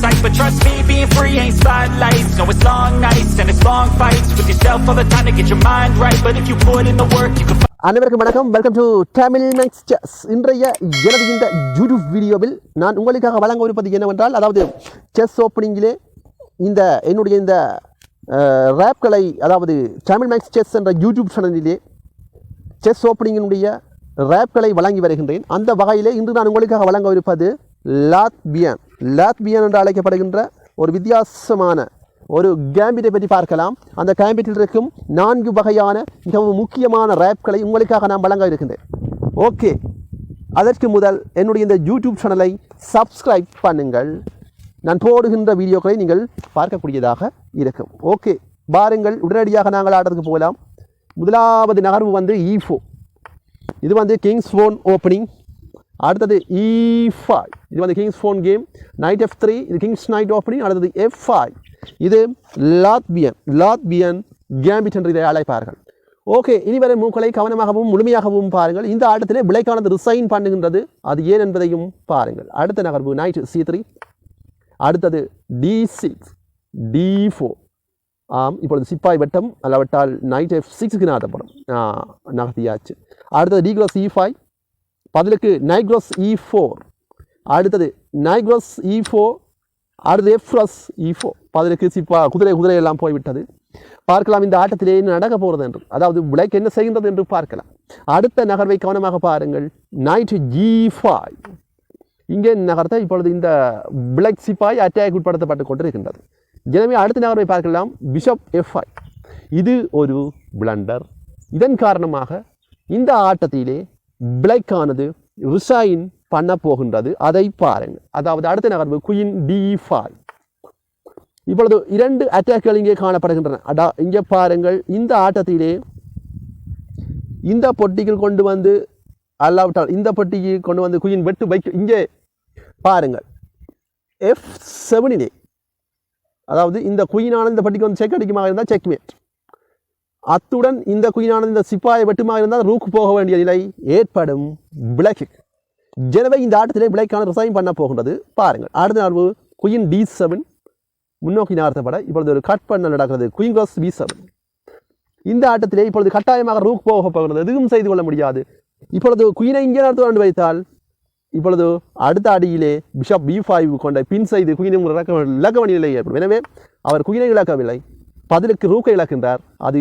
sight. But trust me, being free ain't spotlights. No, it's long nights and it's long fights with yourself all the time to get your mind right. But if you put in the work, you can. அனைவருக்கும் வணக்கம். Welcome to Tamil max chess. இன்றைய எனது இந்த YouTube வீடியோவில் நான் உங்களுக்காக வழங்க இருப்பது என்னவென்றால், அதாவது செஸ் ஓப்பனிங்கிலே இந்த என்னுடைய இந்த ரேப்களை, அதாவது தமிழ் மேக்ஸ் செஸ் என்ற யூடியூப் சேனலிலே செஸ் ஓப்பனிங்கினுடைய ரேப்களை வழங்கி வருகின்றேன். அந்த வகையிலே இன்று நான் உங்களுக்காக வழங்க இருப்பது லாத்வியன் என்று அழைக்கப்படுகின்ற ஒரு வித்தியாசமான ஒரு கேம்பிட்டை பற்றி பார்க்கலாம். அந்த கேம்பிட்டில் இருக்கும் 4 வகையான மிகவும் முக்கியமான ரேப்களை உங்களுக்காக நான் வழங்க இருக்கின்றேன். ஓகே, அதற்கு முதல் என்னுடைய இந்த யூடியூப் சேனலை சப்ஸ்கிரைப் பண்ணுங்கள். நான் போடுகின்ற வீடியோக்களை நீங்கள் பார்க்கக்கூடியதாக இருக்கும். ஓகே, பாருங்கள், உடனடியாக நாங்கள் ஆடுறதுக்கு போகலாம். முதலாவது நகர்வு வந்து E4. இது வந்து கிங்ஸ் ஃபோன் ஓப்பனிங். அடுத்தது E5. இது வந்து Kings phone game. Night F3. இது கிங்ஸ் நைட் ஓப்பனிங். அடுத்தது F5. இது லாத்வியன் கேம்பிட் என்று இதை அழைப்பார்கள். ஓகே, இனிவரை மூக்களை கவனமாகவும் முழுமையாகவும் பாருங்கள். இந்த ஆட்டத்திலே பிளைக்கானது ரிசைன் பண்ணுகின்றது. அது ஏன் என்பதையும் பாருங்கள். அடுத்த நகர்வு நைட் C3. அடுத்தது D6, D4. இப்பொழுது சிப்பாய் வட்டம் அல்லவட்டால் நைட் F6க்கு நாட்டப்படும். நகர்த்தியாச்சு. அடுத்தது D cross E5. பதிலுக்கு நைட் cross E4. அடுத்தது நைட் cross E4. அடுத்து F cross E4. பதிலுக்கு குதிரை எல்லாம் போய்விட்டது. பார்க்கலாம் இந்த ஆட்டத்திலே என்ன நடக்க போகிறது என்று, அதாவது பிளாக் என்ன செய்கின்றது என்று பார்க்கலாம். அடுத்த நகர்வை கவனமாக பாருங்கள். Night G5. இங்கே நகர்த்த இப்பொழுது இந்த பிளாக் சிப்பாய் அட்டாக் உட்படுத்தப்பட்டு கொண்டிருக்கின்றது. எனவே அடுத்த நகர்வை பார்க்கலாம். Bishop F5. இது ஒரு பிளண்டர். இதன் காரணமாக இந்த ஆட்டத்திலே பிளாக்கானது ரிசைன் பண்ண போகின்றது. அதை பாருங்கள். அதாவது அடுத்த நகர்வு குயின் D5. இப்பொழுது 2 அட்டாக்குகள் இங்கே காணப்படுகின்றன. இங்கே பாருங்கள், இந்த ஆட்டத்திலே இந்த பொட்டிகள் கொண்டு வந்து அல்லாவிட்டால் இந்த பொட்டிக்கு கொண்டு வந்து குயின் வெட்டு வைக்க. இங்கே பாருங்கள் F7, அதாவது இந்த குயினானது இந்த பட்டிக்கு வந்து செக் அடிக்குமாக இருந்தால் செக்மேட். அத்துடன் இந்த குயினானது இந்த சிப்பாயை வெட்டுமாக இருந்தால் ரூக் போக வேண்டிய நிலை ஏற்படும் பிளாக்கு. எனவே இந்த ஆட்டத்திலே பிளாக்கான ரிசைன் பண்ண போகின்றது. பாருங்கள். அடுத்த நகர்வு குயின் D7 முன்னோக்கி நகர்த்தப்பட இப்பொழுது ஒரு கட் பண்ண நடக்கிறது. Queen cross B7. இந்த ஆட்டத்திலே இப்பொழுது கட்டாயமாக ரூக் போக போகிறது. எதுவும் செய்து கொள்ள முடியாது. இப்பொழுது குயினை இங்கே நடத்த கொண்டு வைத்தால் இப்பொழுது அடுத்த அடியிலே பிஷப் B5 கொண்ட பின் செய்து குயினை இழக்க வேண்டிய நிலை ஏற்படும். எனவே அவர் குயினை இழக்கவில்லை, பதிலுக்கு ரூக்கை இழக்கின்றார். அது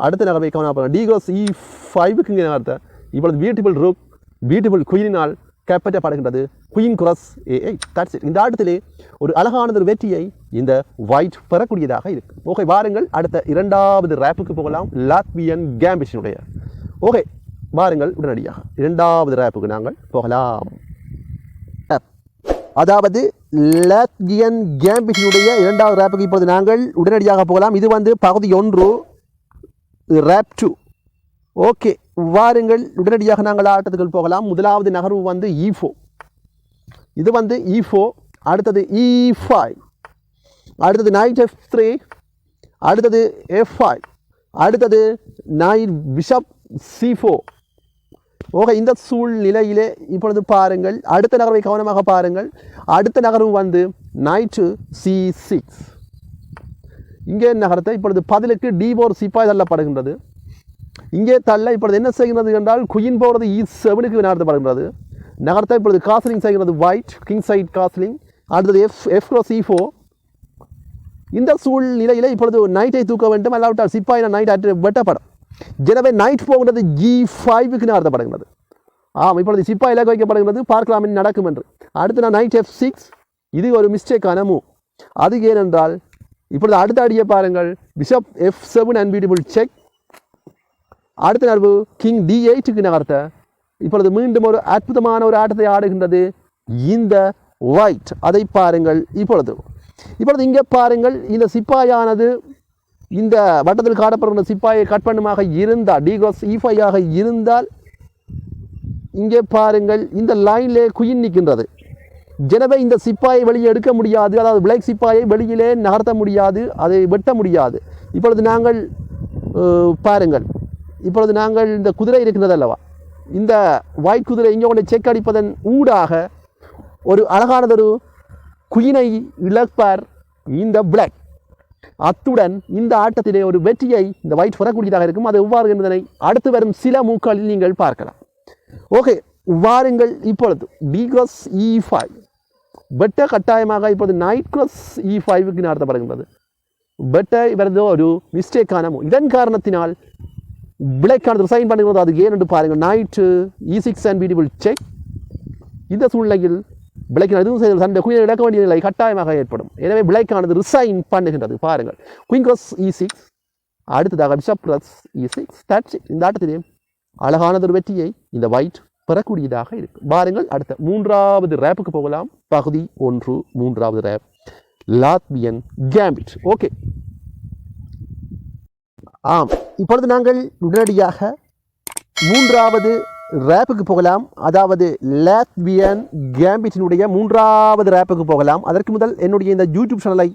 அடுத்த நகர்வை கவனப்படுத்த D cross E5க்கு இங்கே நகர்த்த இப்பொழுது பியூட்டிஃபுல் ரூக் பியூட்டிஃபுல் குயினால் கைப்பற்றப்படுகின்றது. Queen cross A8. That's it. இந்த ஆட்டத்திலே ஒரு அழகான ஒரு வெற்றியை இந்த ஒயிட் பெறக்கூடியதாக இருக்கு. ஓகே, வாருங்கள் அடுத்த 2வது ரேப்புக்கு போகலாம். லாத்வியன் கேம்பிட்டினுடைய. ஓகே, வாருங்கள் உடனடியாக 2வது ரேப்புக்கு நாங்கள் போகலாம். அதாவது லாத்வியன் கேம்பிட்டினுடைய 2வது ரேப்புக்கு இப்போது நாங்கள் உடனடியாக போகலாம். இது வந்து பகுதி 1, ரேப் 2. ஓகே, வாருங்கள் உடனடியாக நாங்கள் ஆட்டத்துக்கு போகலாம். முதலாவது நகர்வு வந்து E4. இது வந்து E4. அடுத்தது E5. அடுத்தது நைட் F3. அடுத்தது F5. அடுத்தது நைட் பிஷப் C4. ஓகே, இந்த சூழ்நிலையிலே இப்பொழுது பாருங்கள், அடுத்த நகர்வை கவனமாக பாருங்கள். அடுத்த நகர்வு வந்து நைட் C6. இங்கே நகரத்தை இப்பொழுது பதிலுக்கு D4 சிப்பாய் தள்ளப்படுகின்றது. இங்கே தள்ள இப்பொழுது என்ன செய்கிறது என்றால் குயின் போகிறது E7க்கு நகர்த்தப்படுகின்றது. நகர்த்த இப்பொழுது காஸ்லிங் செய்கிறது ஒயிட், கிங் சைட் காஸ்லிங். அடுத்தது F cross E4. இந்த சூழ்நிலையில் இப்பொழுது நைட்டை தூக்க வேண்டும், அல்லாவிட்டால் சிப்பாய் நைட் வெட்டப்படும். எனவே நைட் போகிறது G5க்கு நகர்த்தப்படுகிறது. இப்பொழுது சிப்பாய் இலக்கு வைக்கப்படுகிறது. பார்க்கலாம் என்ன நடக்கும் என்று. அடுத்து நைட் F6. இது ஒரு மிஸ்டேக்கான மூவ். அது ஏனென்றால் இப்பொழுது அடுத்த அடியை பாருங்கள். Bishop F7 and beautiful check. அடுத்த நகர்வு கிங் D8க்கு நகர்த்த இப்பொழுது மீண்டும் ஒரு அற்புதமான ஒரு ஆட்டத்தை ஆடுகின்றது இந்த ஒயிட். அதை பாருங்கள். இப்பொழுது இங்கே பாருங்கள், இந்த சிப்பாயானது இந்த வட்டத்தில் காணப்படுகிற சிப்பாயை கட் பண்ணுமாக இருந்தால் D cross E5 ஆக இருந்தால் இங்கே பாருங்கள் இந்த லைனிலே குயின் நிற்கின்றது. எனவே இந்த சிப்பாயை வெளியே எடுக்க முடியாது, அதாவது பிளாக் சிப்பாயை வெளியிலே நகர்த்த முடியாது, அதை வெட்ட முடியாது. இப்பொழுது நாங்கள் பாருங்கள், இப்பொழுது நாங்கள் இந்த குதிரை இருக்கிறது அல்லவா, இந்த ஒயிட் குதிரை இங்கே கொண்டு செக் அடிப்பதன் ஊடாக ஒரு அழகானதொரு குயினை இழப்பார் இந்த பிளாக். அத்துடன் இந்த ஆட்டத்திலே ஒரு வெற்றியை இந்த ஒயிட் பெறக்கூடியதாக இருக்கும். அது எவ்வாறு என்பதனை அடுத்து வரும் சில மூக்களில் நீங்கள் பார்க்கலாம். ஓகே, வாருங்கள். இப்பொழுது டி கிராஸ் E5 பெட்ட கட்டாயமாக இப்போது நைட் கிராஸ் E5க்கு நடத்தப்படுகின்றது. பெட்டை வருது ஒரு மிஸ்டேக்கான இதன் காரணத்தினால் பிளாக்கானது ரிசைன் பண்ணுகிறது. அது ஏன் என்று பாருங்கள். Night E6 and beautiful check. இந்த சூழ்நிலையில் பிளாக் எதுவும் செய்த சண்டை குயினை இழக்க வேண்டிய நிலை கட்டாயமாக ஏற்படும். எனவே பிளாக்கானது ரிசைன் பண்ணுகின்றது. பாருங்கள், குயின் கிராஸ் E6, அடுத்ததாக பிஷப் கிராஸ் E6. இந்த ஆட்டத்திலே அழகானதொரு வெற்றியை இந்த ஒயிட் பெறக்கூடியதாக இருக்கு. பாருங்கள், அடுத்த மூன்றாவது ரேப்புக்கு போகலாம். பகுதி 1, மூன்றாவது ரேப், லாத்வியன் கேம்பிட். ஓகே, ஆம், இப்பொழுது நாங்கள் உடனடியாக மூன்றாவது ரேப்புக்கு போகலாம். அதாவது லாத்வியன் கேம்பிட்டினுடைய மூன்றாவது ரேப்புக்கு போகலாம். அதற்கு முதல் என்னுடைய இந்த யூடியூப் சேனலை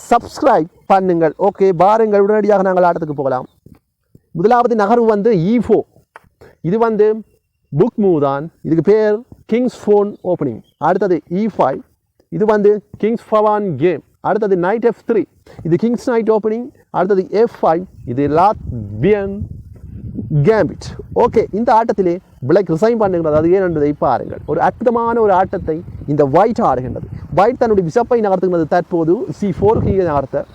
சப்ஸ்கிரைப் பண்ணுங்கள். ஓகே, பாருங்கள், உடனடியாக நாங்கள் ஆட்டத்துக்கு போகலாம். முதலாவது நகர்வு வந்து E4. இது வந்து புக் மூவ் தான். இதுக்கு பேர் கிங்ஸ் ஃபோன் ஓப்பனிங். அடுத்தது E5, இது வந்து கிங்ஸ் ஃபவான் கேம். அடுத்தது நைட் F3, இது கிங்ஸ் நைட் ஓப்பனிங். அடுத்தது F5, இது லாத்வியன் கேம்பிட். ஓகே, இந்த ஆட்டத்திலே பிளாக் ரிசைன் பண்ணுகிறது. அது ஏன் என்பதை பாருங்கள். ஒரு அற்புதமான ஒரு ஆட்டத்தை இந்த ஒயிட் ஆடுகின்றது. ஒயிட் தன்னுடைய பிஷப்பை நகர்த்துகிறது. தற்போது C4 கீழே நகர்த்த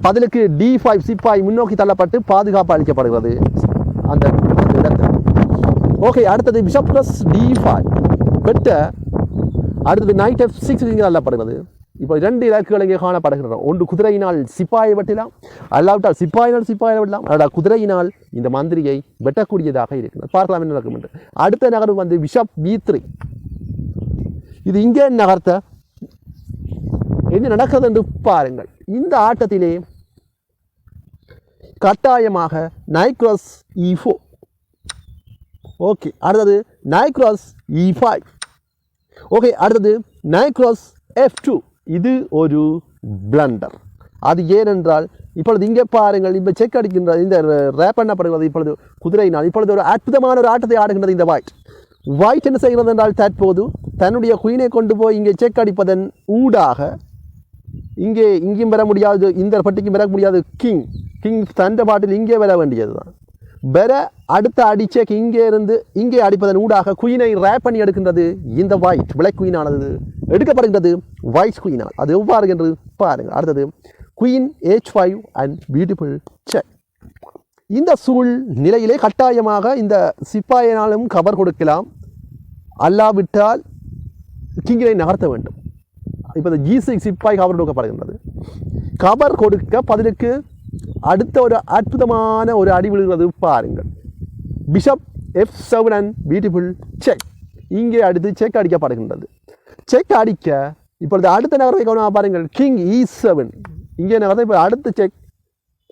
பதிலுக்கு D5 சிப்பாய் முன்னோக்கி தள்ளப்பட்டு பாதுகாப்பு அளிக்கப்படுகிறது அந்த இடத்தில். ஓகே, அடுத்தது பிஷப் பிளஸ் D5 பெட்ட. அடுத்தது நைட் F6 இங்கே தள்ளப்படுகிறது. இப்போ 2 இலக்குகள் இங்கே காணப்படுகின்றன. ஒன்று குதிரையினால் சிப்பாயை வெட்டலாம், அல்லாவிட்டால் சிப்பாயினால் சிப்பாயை வெட்டலாம், அல்லாவிட்டால் குதிரையினால் இந்த மந்திரியை வெட்டக்கூடியதாக இருக்கிறது. பார்க்கலாம் என்ன நடக்கும் என்று. அடுத்த நகர்வு வந்து பிஷப் B3. இது இங்கே நகர்த்த என்ன நடக்கிறது என்று பாருங்கள். இந்த ஆட்டத்திலே கட்டாயமாக நைட் கிராஸ் E4. ஓகே, அடுத்தது நைட் கிராஸ் E5. ஓகே, அடுத்தது நைட் கிராஸ் F2. இது ஒரு பிளண்டர். அது ஏனென்றால் இப்பொழுது இங்கே பாருங்கள், இப்போ செக் அடிக்கின்ற இந்த ரேப் பண்ணப்படுகிறது இப்பொழுது குதிரையினால். இப்பொழுது ஒரு அற்புதமான ஒரு ஆட்டத்தை ஆடுகின்றது இந்த ஒயிட். ஒயிட் என்ன செய்கிறது என்றால் தற்போது தன்னுடைய குயினை கொண்டு போய் இங்கே செக் அடிப்பதன் ஊடாக இங்கேயும் பெற முடியாது, இந்த பட்டிக்கும் பெற முடியாது. கிங் தண்ட பாட்டில் இங்கே வர வேண்டியது தான். பெற அடுத்த அடிச்சேக் இங்கே இருந்து இங்கே அடிப்பதன் ஊடாக குயினை ரேப் பண்ணி எடுக்கின்றது இந்த ஒயிட். பிளாக் குயினானது எடுக்கப்படுகின்றது ஒயிட் குயினால். அது எவ்வாறு என்று பாருங்கள். அடுத்தது queen H5 and beautiful check. இந்த சூழ் நிலையிலே கட்டாயமாக இந்த சிப்பாயினாலும் கவர் கொடுக்கலாம், அல்லாவிட்டால் கிங்கினை நகர்த்த வேண்டும். இப்போ இந்த G6 சிப்பாய் கவர் கொடுக்கப்படுகின்றது. கவர் கொடுக்க பதிலுக்கு அடுத்த ஒரு அற்புதமான ஒரு அடி விழுகிறது. பாருங்கள், bishop F7 and beautiful check. இங்கே அடுத்து செக் அடிக்கப்படுகின்றது. செக் அடிக்க இப்பொழுது அடுத்த நகரத்தை கவனமாக பாருங்கள். கிங் E7 இங்கே நகரத்தை. இப்போ அடுத்த check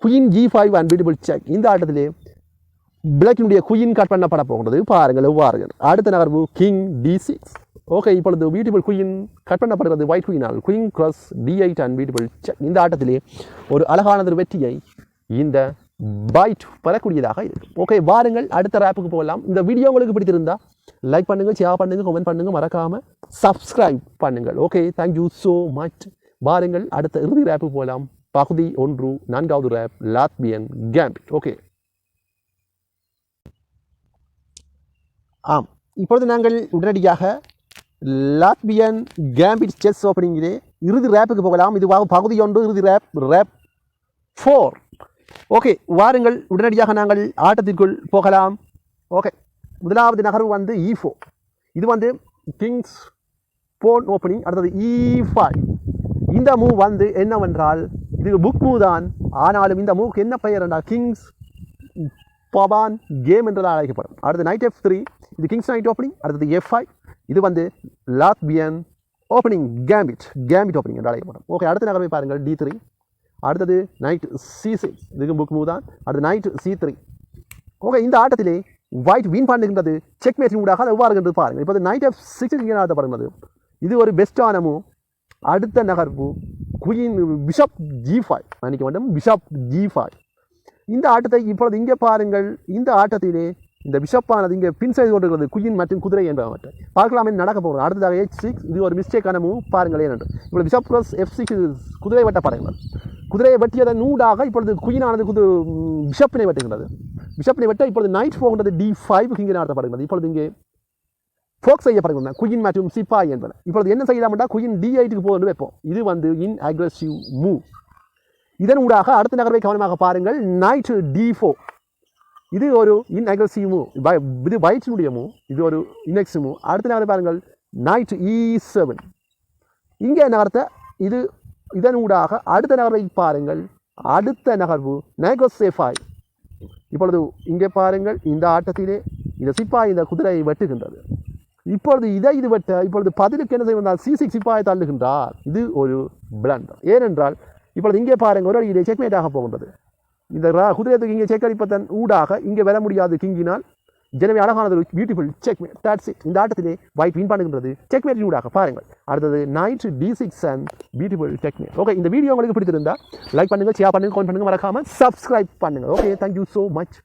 queen G5 and beautiful check. இந்த ஆட்டத்திலே பிளாக்கினுடைய குயின் கட் பண்ணப்பட போகிறது. பாருங்கள் எவ்வாறு. அடுத்த நகர்வு கிங் D6. ஓகே, இப்பொழுது பியூட்டிஃபுல் குயின் கட் பண்ணப்படுகிறது ஒயிட் குயினால். Queen cross D8 and beautiful check. இந்த ஆட்டத்திலே ஒரு அழகானது வெற்றியை இந்த ஒயிட் பெறக்கூடியதாக இருக்கும். ஓகே, வாருங்கள் அடுத்த ரேப்புக்கு போகலாம். இந்த வீடியோ உங்களுக்கு பிடித்திருந்தா லைக் பண்ணுங்கள், ஷேர் பண்ணுங்கள், கமெண்ட் பண்ணுங்கள், மறக்காமல் சப்ஸ்கிரைப் பண்ணுங்கள். Okay, thank you so much. வாருங்கள் அடுத்த இறுதி ரேப்புக்கு போகலாம். பகுதி 1, 4வது ரேப், லாத்வியன் கேம்பிட். ஓகே, ஆம், இப்பொழுது நாங்கள் உடனடியாக லாத்வியன் கேம்பிட் செஸ் ஓப்பனிங்கிலே இறுதி ரேப்புக்கு போகலாம். இது பகுதி 1 இறுதி ரேப் 4. ஓகே, வாருங்கள் உடனடியாக நாங்கள் ஆட்டத்திற்குள் போகலாம். ஓகே, முதலாவது நகர்வு வந்து E4. இது வந்து கிங்ஸ் போன் ஓப்பனிங். அடுத்தது E5. இந்த மூவ் வந்து என்னவென்றால் இது புக் மூவ் தான். ஆனாலும் இந்த மூவுக்கு என்ன பெயர் என்றால் கிங்ஸ் பவான் கேம் என்றால் அழைக்கப்படும். அடுத்து நைட் F3, இது கிங்ஸ் நைட் ஓப்பனிங். அடுத்தது F5, இது வந்து லாத்வியன் ஓப்பனிங் கேம்பிட் ஓப்பனிங் என்று அழைக்கப்படும். ஓகே, அடுத்த நகர்வை பாருங்கள் D3. அடுத்தது நைட் C6, இதுக்கு புக் மூவ் தான். அடுத்து நைட் C3. ஓகே, இந்த ஆட்டத்திலே ஒயிட் வின் பண்ணுகின்றது செக்மேட்டின் ஊடாக. அது எவ்வாறு என்று பாருங்கள். இப்போது நைட் F6 இங்கே நடத்தப்படுகிறது. இது ஒரு பெஸ்டான மூவ். அடுத்த நகர்வு குயின் பிஷப் G5, மன்னிக்க வேண்டும், பிஷப் G5. இந்த ஆட்டத்தை இப்பொழுது இங்கே பாருங்கள். இந்த ஆட்டத்திலே இந்த பிஷப்பானது இங்கே பின் செய்து கொண்டிருக்கிறது குயின் மற்றும் குதிரை என்பவற்றை பார்க்கலாமே நடக்க போகிறது. அடுத்ததாக H6 இது ஒரு மிஸ்டேக்கான மூவ் பாருங்கள் ஏனென்று இப்பொழுது பிஷப் ப்ளஸ் F6 குதிரை வெட்ட பாருங்கள். குதிரையை வெட்டியதன் நூடாக இப்பொழுது குயினானது பிஷப்பினை வெட்டுகின்றது. பிஷப்பினை வெட்ட இப்பொழுது நைட் போகின்றது D5 இங்கே நடத்தப்படுகிறது. இப்பொழுது இங்கே ஃபோக் செய்யப்படுகின்றன குயின் மற்றும் சிப்பாய் என்பன. இப்பொழுது என்ன செய்யலாம் என்றால் குயின் D8க்கு போகுது வைப்போம். இது வந்து இன் அக்ரெசிவ் மூவ். இதன் ஊடாக அடுத்த நகர்வை கவனமாக பாருங்கள். நைட் D4 இது ஒரு இன் அக்ரெசிவ் மூவ். இது வைட்டினுடைய மூவ். இது ஒரு இன்எக்ஸ் மூவ். அடுத்த நகர்வை பாருங்கள். நைட் E7 இங்கே நகர்த்த இது இதன் ஊடாக அடுத்த நகர்வை பாருங்கள். அடுத்த நகர்வு நெகோசியேஃபை. இப்பொழுது இங்கே பாருங்கள் இந்த ஆட்டத்திலே இந்த சிப்பாய் இந்த குதிரையை வெட்டுகின்றது. இப்பொழுது இது வெட்ட இப்பொழுது பதிலுக்கு என்ன செய்வதால் C6 சிப்பாயை தள்ளுகின்றார். இது ஒரு பிளண்டர். ஏனென்றால் இப்பொழுது இங்கே பாருங்கள் ஒரு இதை செக்மேட்டாக போகின்றது. இந்த குதிரையத்துக்கு இங்கே செக் அடிப்பதன் ஊடாக இங்கே வர முடியாது கிங்கினால். எனவே அழகானது ஒரு பியூட்டிஃபுல் செக்மேட். That's it. இந்த ஆட்டத்திலே ஒயிட் வின் பண்ணுகின்றது செக்மேட்டின் ஊடாக. பாருங்கள் அடுத்தது night D6 and beautiful checkmate. Okay, இந்த வீடியோ உங்களுக்கு பிடித்திருந்தா லைக் பண்ணுங்கள், ஷேர் பண்ணுங்கள், கமெண்ட் பண்ணுங்கள், மறக்காமல் சப்ஸ்கிரைப் பண்ணுங்கள். Okay, thank you so much.